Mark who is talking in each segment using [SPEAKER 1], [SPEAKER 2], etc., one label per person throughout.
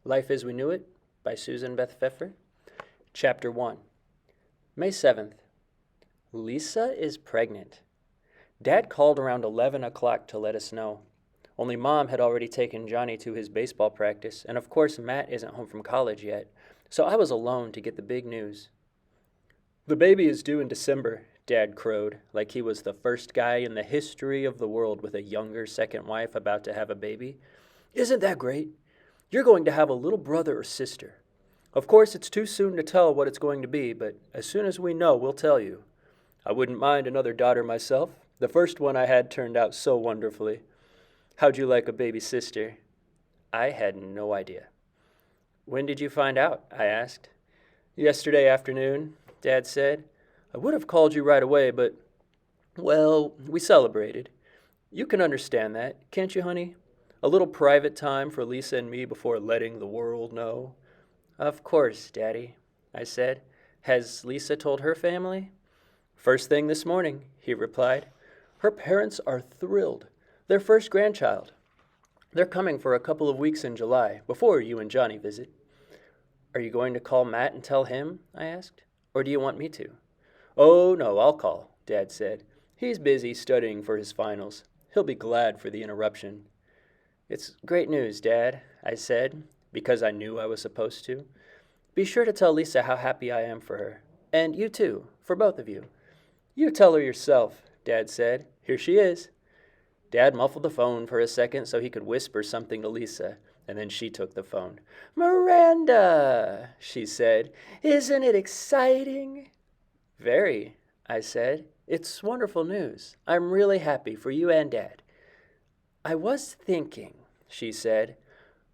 [SPEAKER 1] Life as We Knew It by Susan Beth Pfeffer. Chapter 1. May 7th. Lisa is pregnant. Dad called around 11 o'clock to let us know. Only Mom had already taken Johnny to his baseball practice, and of course Matt isn't home from college yet, so I was alone to get the big news. "The baby is due in December," Dad crowed, like he was the first guy in the history of the world with a younger second wife about to have a baby. "Isn't that great? You're going to have a little brother or sister. Of course, it's too soon to tell what it's going to be, but as soon as we know, we'll tell you. I wouldn't mind another daughter myself. The first one I had turned out so wonderfully. How'd you like a baby sister?" I had no idea. "When did you find out?" I asked. "Yesterday afternoon," Dad said. "I would have called you right away, but, well, we celebrated. You can understand that, can't you, honey? A little private time for Lisa and me before letting the world know." "Of course, Daddy," I said. "Has Lisa told her family?" "First thing this morning," he replied. "Her parents are thrilled. Their first grandchild. They're coming for a couple of weeks in July, before you and Johnny visit." "Are you going to call Matt and tell him?" I asked. "Or do you want me to?" "Oh, no, I'll call," Dad said. "He's busy studying for his finals. He'll be glad for the interruption." "It's great news, Dad," I said, because I knew I was supposed to. "Be sure to tell Lisa how happy I am for her. And you too, for both of you." "You tell her yourself," Dad said. "Here she is." Dad muffled the phone for a second so he could whisper something to Lisa, and then she took the phone. "Miranda," she said, "isn't it exciting?" "Very," I said. "It's wonderful news. I'm really happy for you and Dad." "I was thinking," she said.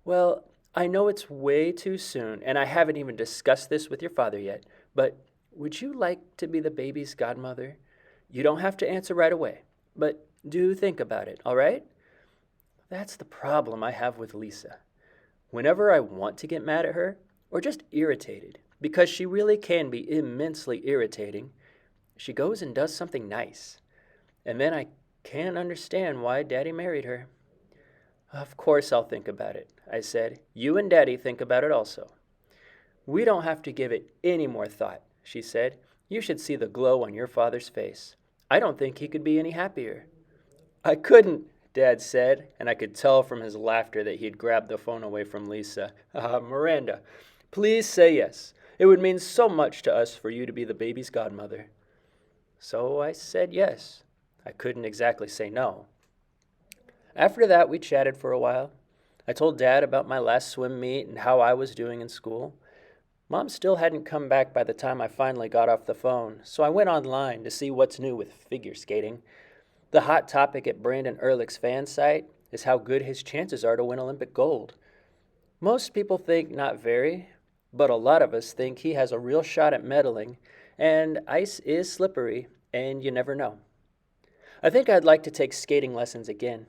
[SPEAKER 1] "Well, I know it's way too soon, and I haven't even discussed this with your father yet, but would you like to be the baby's godmother? You don't have to answer right away, but do think about it, all right?" That's the problem I have with Lisa. Whenever I want to get mad at her, or just irritated, because she really can be immensely irritating, she goes and does something nice. And then I can't understand why Daddy married her. "Of course I'll think about it," I said. "You and Daddy think about it also." "We don't have to give it any more thought," she said. "You should see the glow on your father's face. I don't think he could be any happier." "I couldn't," Dad said, and I could tell from his laughter that he had grabbed the phone away from Lisa. "Miranda, please say yes. It would mean so much to us for you to be the baby's godmother." So I said yes. I couldn't exactly say no. After that, we chatted for a while. I told Dad about my last swim meet and how I was doing in school. Mom still hadn't come back by the time I finally got off the phone, so I went online to see what's new with figure skating. The hot topic at Brandon Ehrlich's fan site is how good his chances are to win Olympic gold. Most people think not very, but a lot of us think he has a real shot at medaling, and ice is slippery, and you never know. I think I'd like to take skating lessons again.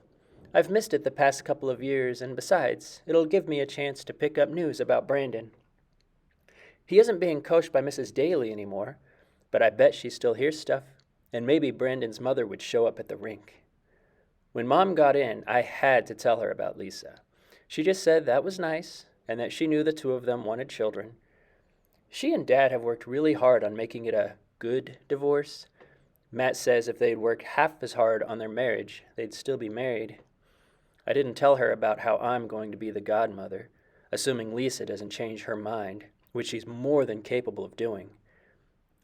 [SPEAKER 1] I've missed it the past couple of years, and besides, it'll give me a chance to pick up news about Brandon. He isn't being coached by Mrs. Daly anymore, but I bet she still hears stuff, and maybe Brandon's mother would show up at the rink. When Mom got in, I had to tell her about Lisa. She just said that was nice, and that she knew the two of them wanted children. She and Dad have worked really hard on making it a good divorce. Matt says if they'd worked half as hard on their marriage, they'd still be married. I didn't tell her about how I'm going to be the godmother, assuming Lisa doesn't change her mind, which she's more than capable of doing.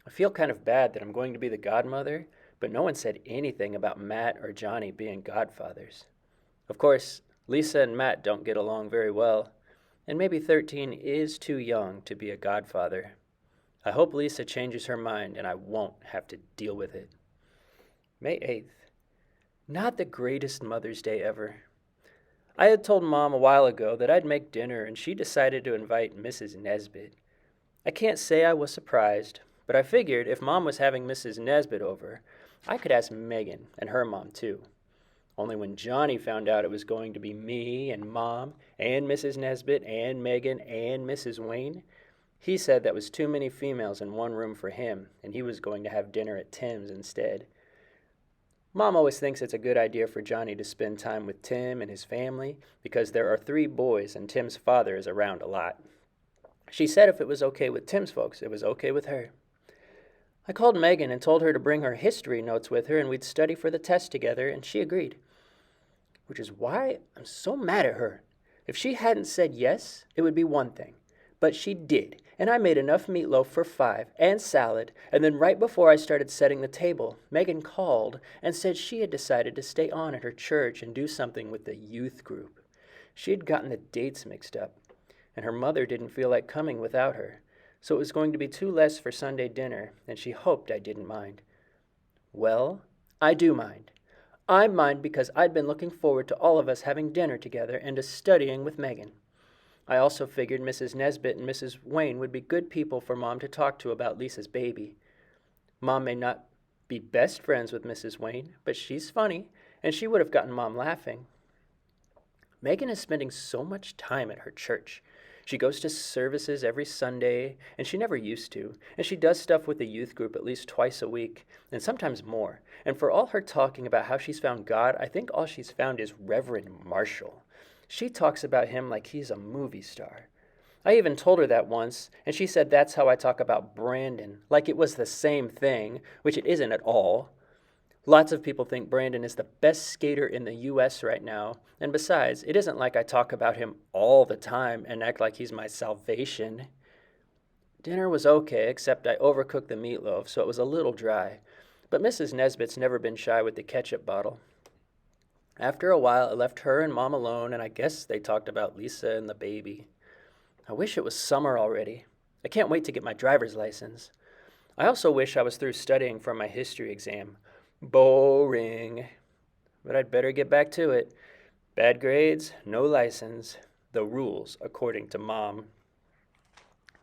[SPEAKER 1] I feel kind of bad that I'm going to be the godmother, but no one said anything about Matt or Johnny being godfathers. Of course, Lisa and Matt don't get along very well, and maybe 13 is too young to be a godfather. I hope Lisa changes her mind and I won't have to deal with it. May 8th. Not the greatest Mother's Day ever. I had told Mom a while ago that I'd make dinner, and she decided to invite Mrs. Nesbit. I can't say I was surprised, but I figured if Mom was having Mrs. Nesbit over, I could ask Megan and her mom too. Only when Johnny found out it was going to be me and Mom and Mrs. Nesbit and Megan and Mrs. Wayne, he said that was too many females in one room for him, and he was going to have dinner at Tim's instead. Mom always thinks it's a good idea for Johnny to spend time with Tim and his family because there are 3 boys and Tim's father is around a lot. She said if it was okay with Tim's folks, it was okay with her. I called Megan and told her to bring her history notes with her and we'd study for the test together, and she agreed. Which is why I'm so mad at her. If she hadn't said yes, it would be one thing. But she did, and I made enough meatloaf for 5 and salad, and then right before I started setting the table, Megan called and said she had decided to stay on at her church and do something with the youth group. She had gotten the dates mixed up, and her mother didn't feel like coming without her, so it was going to be 2 less for Sunday dinner, and she hoped I didn't mind. Well, I do mind. I mind because I'd been looking forward to all of us having dinner together and to studying with Megan. I also figured Mrs. Nesbit and Mrs. Wayne would be good people for Mom to talk to about Lisa's baby. Mom may not be best friends with Mrs. Wayne, but she's funny, and she would have gotten Mom laughing. Megan is spending so much time at her church. She goes to services every Sunday, and she never used to, and she does stuff with the youth group at least twice a week, and sometimes more. And for all her talking about how she's found God, I think all she's found is Reverend Marshall. She talks about him like he's a movie star. I even told her that once, and she said that's how I talk about Brandon, like it was the same thing, which it isn't at all. Lots of people think Brandon is the best skater in the U.S. right now, and besides, it isn't like I talk about him all the time and act like he's my salvation. Dinner was okay, except I overcooked the meatloaf, so it was a little dry, but Mrs. Nesbit's never been shy with the ketchup bottle. After a while, I left her and Mom alone, and I guess they talked about Lisa and the baby. I wish it was summer already. I can't wait to get my driver's license. I also wish I was through studying for my history exam. Boring. But I'd better get back to it. Bad grades, no license. The rules, according to Mom.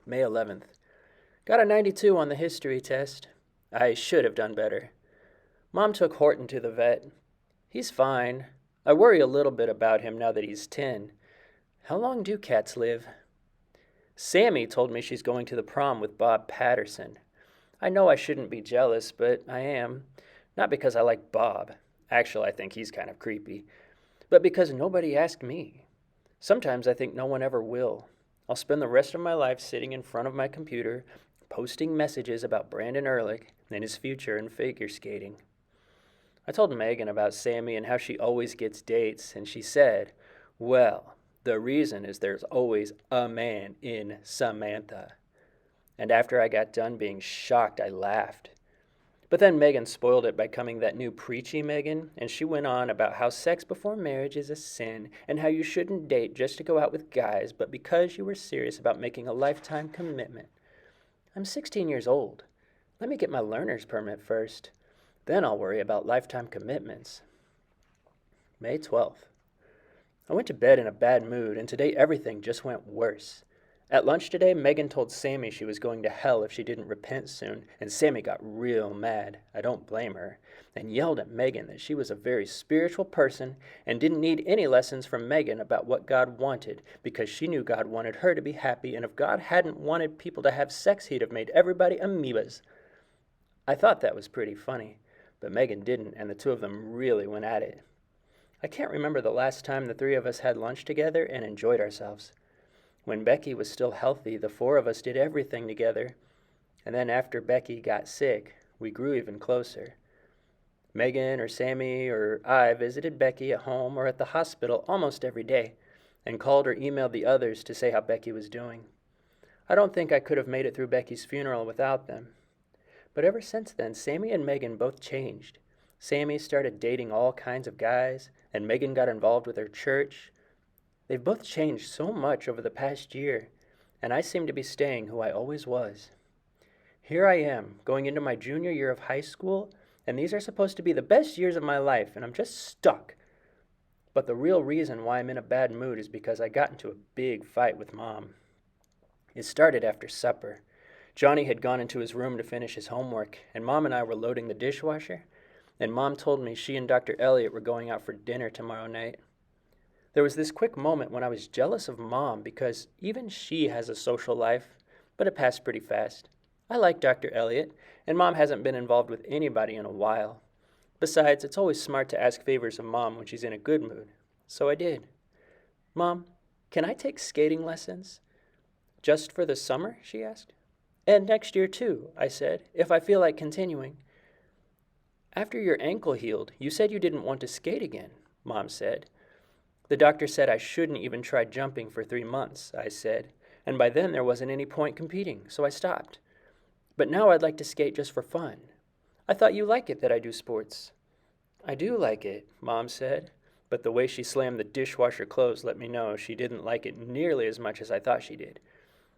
[SPEAKER 1] May 11th. Got a 92 on the history test. I should have done better. Mom took Horton to the vet. He's fine. I worry a little bit about him now that he's 10. How long do cats live? Sammy told me she's going to the prom with Bob Patterson. I know I shouldn't be jealous, but I am. Not because I like Bob. Actually, I think he's kind of creepy. But because nobody asked me. Sometimes I think no one ever will. I'll spend the rest of my life sitting in front of my computer, posting messages about Brandon Ehrlich and his future in figure skating. I told Megan about Sammy and how she always gets dates, and she said, well, the reason is there's always a man in Samantha. And after I got done being shocked, I laughed. But then Megan spoiled it by coming that new preachy Megan, and she went on about how sex before marriage is a sin and how you shouldn't date just to go out with guys, but because you were serious about making a lifetime commitment. I'm 16 years old. Let me get my learner's permit first. Then I'll worry about lifetime commitments. May 12th. I went to bed in a bad mood, and today everything just went worse. At lunch today, Megan told Sammy she was going to hell if she didn't repent soon, and Sammy got real mad, I don't blame her, and yelled at Megan that she was a very spiritual person and didn't need any lessons from Megan about what God wanted because she knew God wanted her to be happy, and if God hadn't wanted people to have sex, he'd have made everybody amoebas. I thought that was pretty funny, but Megan didn't, and the two of them really went at it. I can't remember the last time the 3 of us had lunch together and enjoyed ourselves. When Becky was still healthy, the 4 of us did everything together. And then after Becky got sick, we grew even closer. Megan or Sammy or I visited Becky at home or at the hospital almost every day and called or emailed the others to say how Becky was doing. I don't think I could have made it through Becky's funeral without them. But ever since then, Sammy and Megan both changed. Sammy started dating all kinds of guys, and Megan got involved with her church. They've both changed so much over the past year, and I seem to be staying who I always was. Here I am, going into my junior year of high school, and these are supposed to be the best years of my life, and I'm just stuck. But the real reason why I'm in a bad mood is because I got into a big fight with Mom. It started after supper. Johnny had gone into his room to finish his homework, and Mom and I were loading the dishwasher, and Mom told me she and Dr. Elliott were going out for dinner tomorrow night. There was this quick moment when I was jealous of Mom because even she has a social life, but it passed pretty fast. I like Dr. Elliott, and Mom hasn't been involved with anybody in a while. Besides, it's always smart to ask favors of Mom when she's in a good mood. So I did. Mom, can I take skating lessons? Just for the summer? She asked. And next year too, I said, if I feel like continuing. After your ankle healed, you said you didn't want to skate again, Mom said. The doctor said I shouldn't even try jumping for 3 months, I said, and by then there wasn't any point competing, so I stopped. But now I'd like to skate just for fun. I thought you like it that I do sports. I do like it, Mom said, but the way she slammed the dishwasher closed let me know she didn't like it nearly as much as I thought she did.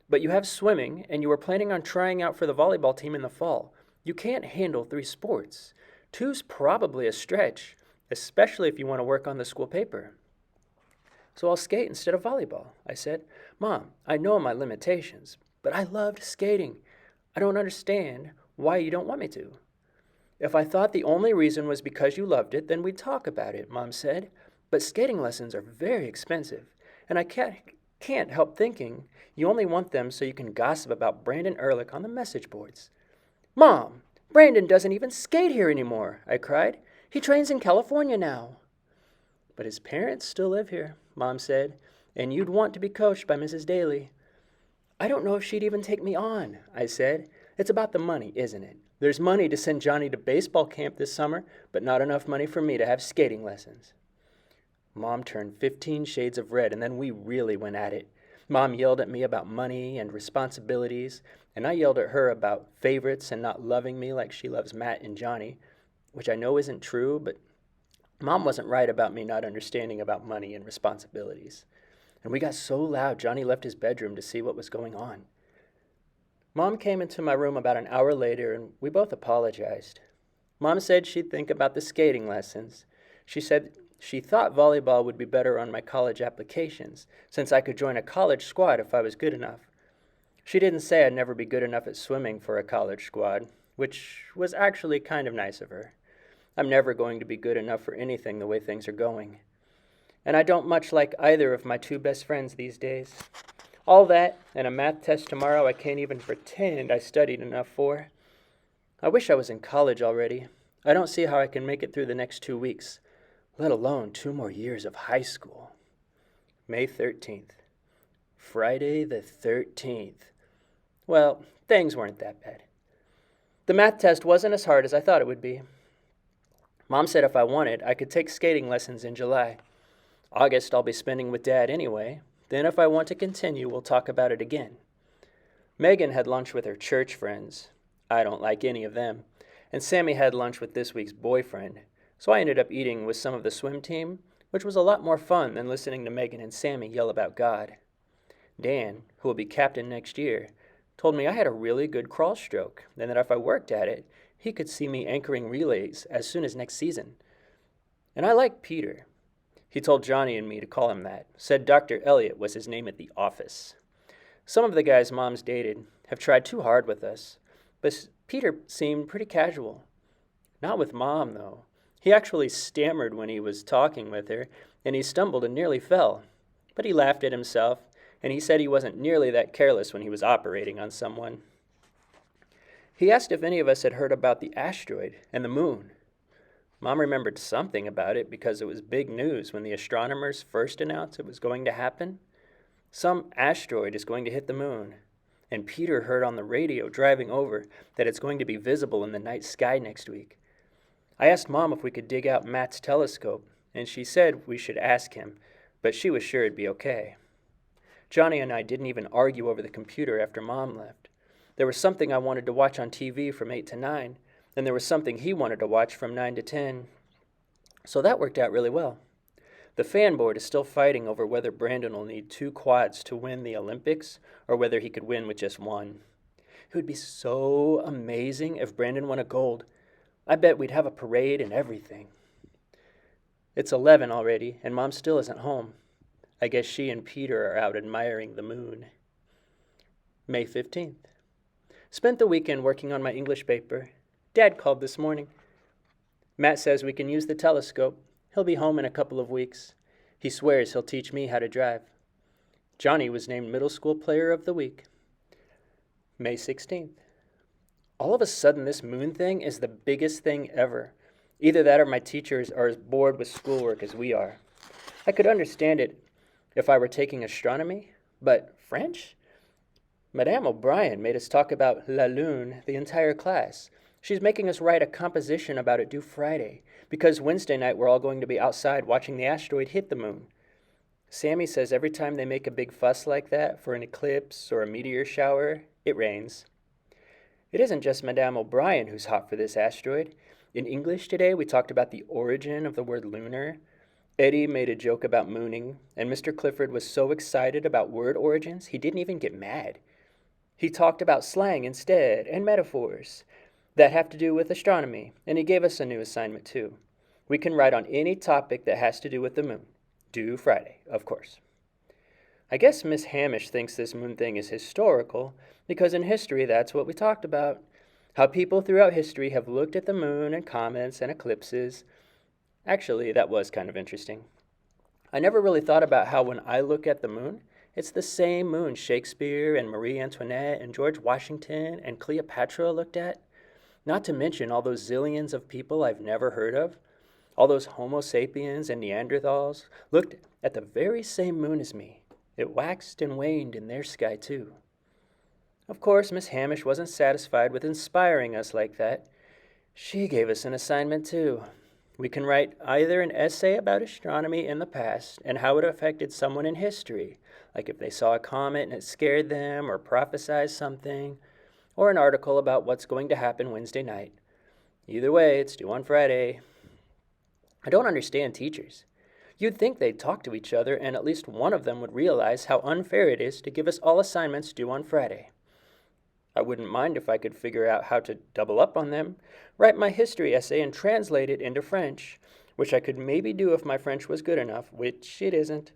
[SPEAKER 1] But you have swimming, and you were planning on trying out for the volleyball team in the fall. You can't handle 3 sports. 2's probably a stretch, especially if you want to work on the school paper. So I'll skate instead of volleyball, I said. Mom, I know my limitations, but I loved skating. I don't understand why you don't want me to. If I thought the only reason was because you loved it, then we'd talk about it, Mom said. But skating lessons are very expensive, and I can't help thinking you only want them so you can gossip about Brandon Ehrlich on the message boards. Mom, Brandon doesn't even skate here anymore, I cried. He trains in California now. But his parents still live here, Mom said, and you'd want to be coached by Mrs. Daly. I don't know if she'd even take me on, I said. It's about the money, isn't it? There's money to send Johnny to baseball camp this summer, but not enough money for me to have skating lessons. Mom turned 15 shades of red, and then we really went at it. Mom yelled at me about money and responsibilities, and I yelled at her about favorites and not loving me like she loves Matt and Johnny, which I know isn't true, but Mom wasn't right about me not understanding about money and responsibilities. And we got so loud, Johnny left his bedroom to see what was going on. Mom came into my room about an hour later, and we both apologized. Mom said she'd think about the skating lessons. She said she thought volleyball would be better on my college applications, since I could join a college squad if I was good enough. She didn't say I'd never be good enough at swimming for a college squad, which was actually kind of nice of her. I'm never going to be good enough for anything the way things are going. And I don't much like either of my 2 best friends these days. All that, and a math test tomorrow I can't even pretend I studied enough for. I wish I was in college already. I don't see how I can make it through the next 2 weeks, let alone 2 more years of high school. May 13th. Friday the 13th. Well, things weren't that bad. The math test wasn't as hard as I thought it would be. Mom said if I wanted, I could take skating lessons in July. August I'll be spending with Dad anyway. Then if I want to continue, we'll talk about it again. Megan had lunch with her church friends. I don't like any of them. And Sammy had lunch with this week's boyfriend. So I ended up eating with some of the swim team, which was a lot more fun than listening to Megan and Sammy yell about God. Dan, who will be captain next year, told me I had a really good crawl stroke, and that if I worked at it, he could see me anchoring relays as soon as next season. And I like Peter. He told Johnny and me to call him that, said Dr. Elliot was his name at the office. Some of the guys Mom's dated have tried too hard with us, but Peter seemed pretty casual. Not with Mom, though. He actually stammered when he was talking with her, and he stumbled and nearly fell. But he laughed at himself, and he said he wasn't nearly that careless when he was operating on someone. He asked if any of us had heard about the asteroid and the moon. Mom remembered something about it because it was big news when the astronomers first announced it was going to happen. Some asteroid is going to hit the moon, and Peter heard on the radio driving over that it's going to be visible in the night sky next week. I asked Mom if we could dig out Matt's telescope, and she said we should ask him, but she was sure it'd be okay. Johnny and I didn't even argue over the computer after Mom left. There was something I wanted to watch on TV from 8 to 9, and there was something he wanted to watch from 9 to 10. So that worked out really well. The fan board is still fighting over whether Brandon will need 2 quads to win the Olympics or whether he could win with just 1. It would be so amazing if Brandon won a gold. I bet we'd have a parade and everything. It's 11 already, and Mom still isn't home. I guess she and Peter are out admiring the moon. May 15th. Spent the weekend working on my English paper. Dad called this morning. Matt says we can use the telescope. He'll be home in a couple of weeks. He swears he'll teach me how to drive. Johnny was named Middle School Player of the Week. May 16th. All of a sudden, this moon thing is the biggest thing ever. Either that or my teachers are as bored with schoolwork as we are. I could understand it if I were taking astronomy, but French? Madame O'Brien made us talk about la lune the entire class. She's making us write a composition about it due Friday, because Wednesday night we're all going to be outside watching the asteroid hit the moon. Sammy says every time they make a big fuss like that for an eclipse or a meteor shower, it rains. It isn't just Madame O'Brien who's hot for this asteroid. In English today, we talked about the origin of the word lunar. Eddie made a joke about mooning, and Mr. Clifford was so excited about word origins, he didn't even get mad. He talked about slang instead and metaphors that have to do with astronomy, and he gave us a new assignment too. We can write on any topic that has to do with the moon. Due Friday, of course. I guess Miss Hamish thinks this moon thing is historical because in history that's what we talked about. How people throughout history have looked at the moon and comets and eclipses. Actually, that was kind of interesting. I never really thought about how when I look at the moon, it's the same moon Shakespeare and Marie Antoinette and George Washington and Cleopatra looked at. Not to mention all those zillions of people I've never heard of. All those Homo sapiens and Neanderthals looked at the very same moon as me. It waxed and waned in their sky too. Of course, Miss Hamish wasn't satisfied with inspiring us like that. She gave us an assignment too. We can write either an essay about astronomy in the past and how it affected someone in history, like if they saw a comet and it scared them or prophesied something, or an article about what's going to happen Wednesday night. Either way, it's due on Friday. I don't understand teachers. You'd think they'd talk to each other and at least one of them would realize how unfair it is to give us all assignments due on Friday. I wouldn't mind if I could figure out how to double up on them, write my history essay and translate it into French, which I could maybe do if my French was good enough, which it isn't.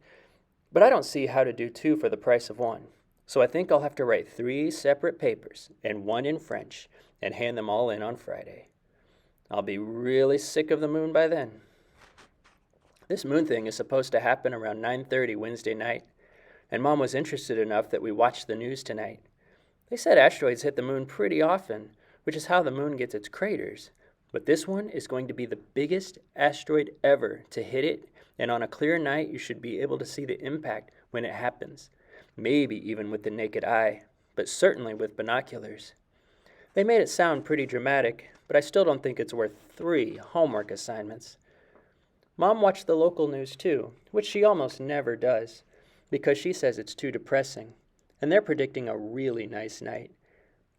[SPEAKER 1] But I don't see how to do two for the price of one. So I think I'll have to write 3 separate papers and 1 in French and hand them all in on Friday. I'll be really sick of the moon by then. This moon thing is supposed to happen around 9:30 Wednesday night, and Mom was interested enough that we watched the news tonight. They said asteroids hit the moon pretty often, which is how the moon gets its craters. But this one is going to be the biggest asteroid ever to hit it, and on a clear night you should be able to see the impact when it happens. Maybe even with the naked eye, but certainly with binoculars. They made it sound pretty dramatic, but I still don't think it's worth 3 homework assignments. Mom watched the local news too, which she almost never does, because she says it's too depressing, and they're predicting a really nice night.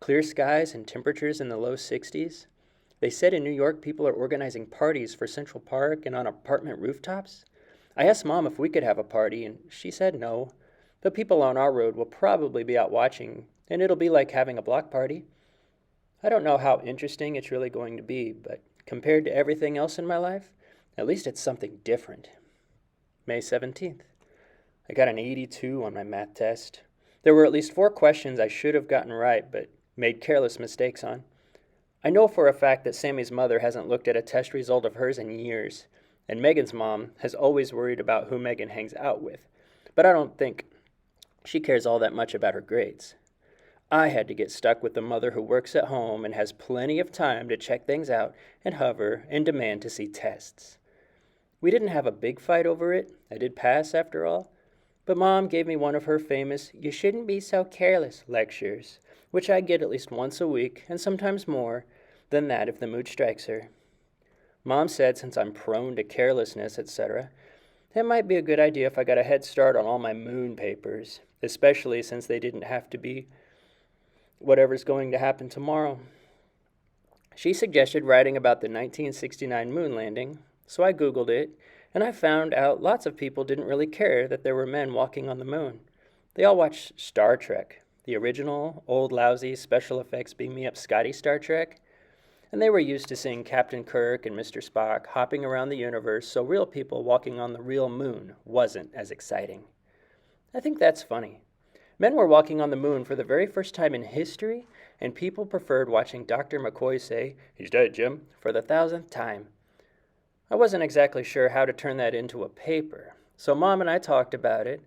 [SPEAKER 1] Clear skies and temperatures in the low 60s. They said in New York people are organizing parties for Central Park and on apartment rooftops. I asked Mom if we could have a party, and she said no. But people on our road will probably be out watching, and it'll be like having a block party. I don't know how interesting it's really going to be, but compared to everything else in my life, at least it's something different. May 17th. I got an 82 on my math test. There were at least 4 questions I should have gotten right, but made careless mistakes on. I know for a fact that Sammy's mother hasn't looked at a test result of hers in years, and Megan's mom has always worried about who Megan hangs out with, but I don't think she cares all that much about her grades. I had to get stuck with the mother who works at home and has plenty of time to check things out and hover and demand to see tests. We didn't have a big fight over it. I did pass after all. But Mom gave me one of her famous "you shouldn't be so careless" lectures, which I get at least once a week and sometimes more than that if the mood strikes her. Mom said since I'm prone to carelessness, etc., it might be a good idea if I got a head start on all my moon papers, especially since they didn't have to be whatever's going to happen tomorrow. She suggested writing about the 1969 moon landing, so I Googled it, and I found out lots of people didn't really care that there were men walking on the moon. They all watched Star Trek, the original, old, lousy, special effects beam-me-up Scotty Star Trek, and they were used to seeing Captain Kirk and Mr. Spock hopping around the universe, so real people walking on the real moon wasn't as exciting. I think that's funny. Men were walking on the moon for the very first time in history, and people preferred watching Dr. McCoy say, "He's dead, Jim," for the 1,000th time. I wasn't exactly sure how to turn that into a paper, so Mom and I talked about it,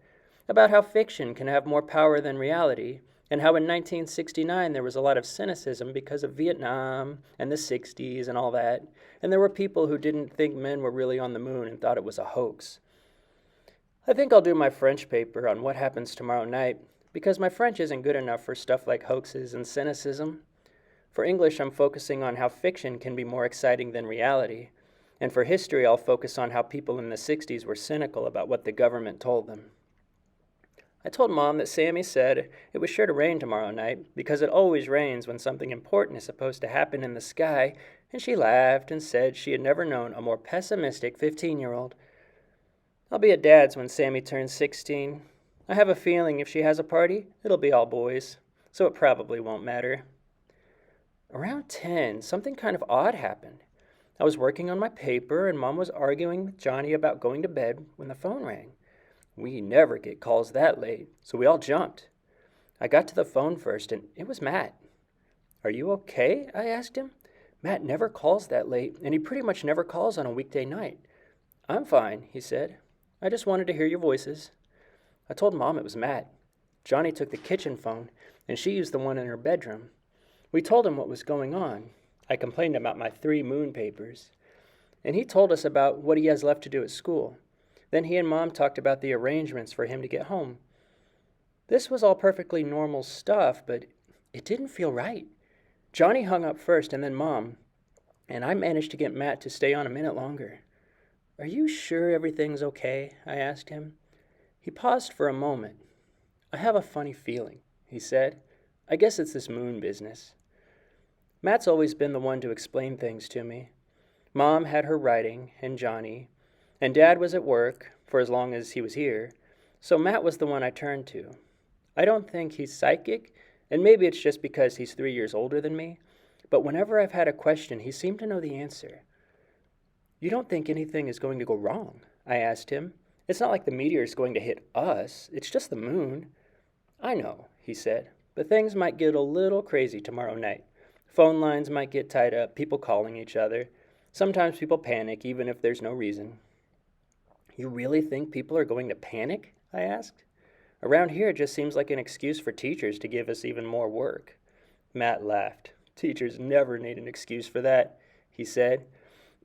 [SPEAKER 1] about how fiction can have more power than reality, and how in 1969 there was a lot of cynicism because of Vietnam and the 60s and all that, and there were people who didn't think men were really on the moon and thought it was a hoax. I think I'll do my French paper on what happens tomorrow night because my French isn't good enough for stuff like hoaxes and cynicism. For English, I'm focusing on how fiction can be more exciting than reality, and for history, I'll focus on how people in the 60s were cynical about what the government told them. I told Mom that Sammy said it was sure to rain tomorrow night because it always rains when something important is supposed to happen in the sky, and she laughed and said she had never known a more pessimistic 15-year-old. I'll be at Dad's when Sammy turns 16. I have a feeling if she has a party, it'll be all boys, so it probably won't matter. Around 10, something kind of odd happened. I was working on my paper, and Mom was arguing with Johnny about going to bed when the phone rang. We never get calls that late, so we all jumped. I got to the phone first, and it was Matt. "Are you okay?" I asked him. "Matt never calls that late, and he pretty much never calls on a weekday night." "I'm fine," he said. "I just wanted to hear your voices." I told Mom it was Matt. Johnny took the kitchen phone, and she used the one in her bedroom. We told him what was going on. I complained about my 3 moon papers, and he told us about what he has left to do at school. Then he and Mom talked about the arrangements for him to get home. This was all perfectly normal stuff, but it didn't feel right. Johnny hung up first and then Mom, and I managed to get Matt to stay on a minute longer. "Are you sure everything's okay?" I asked him. He paused for a moment. "I have a funny feeling," he said. "I guess it's this moon business." Matt's always been the one to explain things to me. Mom had her writing and Johnny, and Dad was at work for as long as he was here, so Matt was the one I turned to. I don't think he's psychic, and maybe it's just because he's 3 years older than me, but whenever I've had a question, he seemed to know the answer. "You don't think anything is going to go wrong?" I asked him. "It's not like the meteor is going to hit us. It's just the moon." "I know," he said, "but things might get a little crazy tomorrow night. Phone lines might get tied up, people calling each other. Sometimes people panic, even if there's no reason." "You really think people are going to panic?" I asked. "Around here, it just seems like an excuse for teachers to give us even more work." Matt laughed. "Teachers never need an excuse for that," he said.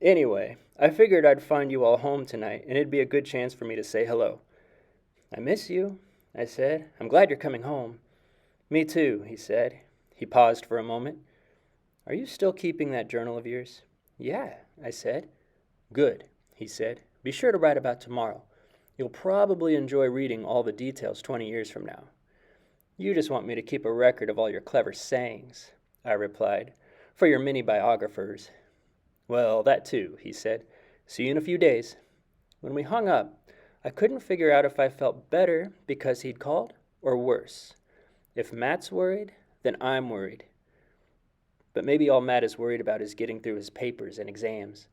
[SPEAKER 1] "Anyway, I figured I'd find you all home tonight, and it'd be a good chance for me to say hello." "I miss you," I said. "I'm glad you're coming home." "Me too," he said. He paused for a moment. "Are you still keeping that journal of yours?" "Yeah," I said. "Good," he said. "Be sure to write about tomorrow. You'll probably enjoy reading all the details 20 years from now." "You just want me to keep a record of all your clever sayings," I replied, "for your mini-biographers." "Well, that too," he said. "See you in a few days." When we hung up, I couldn't figure out if I felt better because he'd called or worse. If Matt's worried, then I'm worried. But maybe all Matt is worried about is getting through his papers and exams.